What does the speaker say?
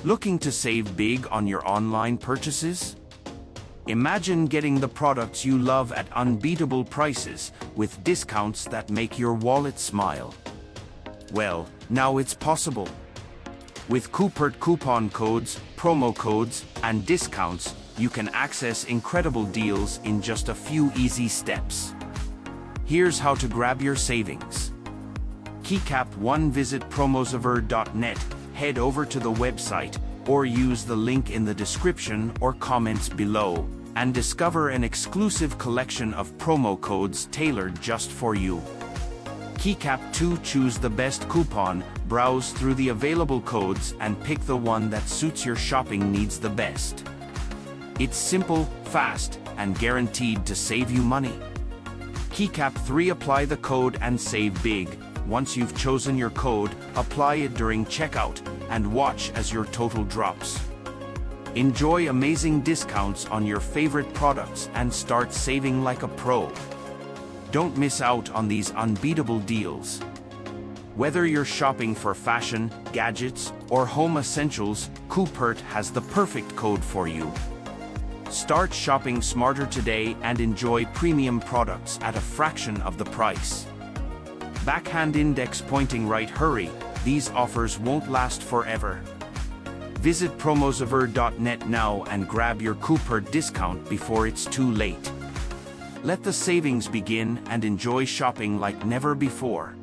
Looking to save big on your online purchases? Imagine getting the products you love at unbeatable prices with discounts that make your wallet smile. Well, now it's possible. With Coupert coupon codes, promo codes, and discounts, you can access incredible deals in just a few easy steps. Here's how to grab your savings. Keycap 1. Visit promosaver.net, head over to the website, or use the link in the description or comments below, and discover an exclusive collection of promo codes tailored just for you. Keycap 2. Choose the best coupon, browse through the available codes, and pick the one that suits your shopping needs the best. It's simple, fast, and guaranteed to save you money. Keycap 3. Apply the code and save big. Once you've chosen your code, apply it during checkout, and watch as your total drops. Enjoy amazing discounts on your favorite products and start saving like a pro. Don't miss out on these unbeatable deals. Whether you're shopping for fashion, gadgets, or home essentials, Coupert has the perfect code for you. Start shopping smarter today and enjoy premium products at a fraction of the price. Backhand index pointing right. Hurry, these offers won't last forever. Visit promosaver.net now and grab your Coupert discount before it's too late. Let the savings begin and enjoy shopping like never before.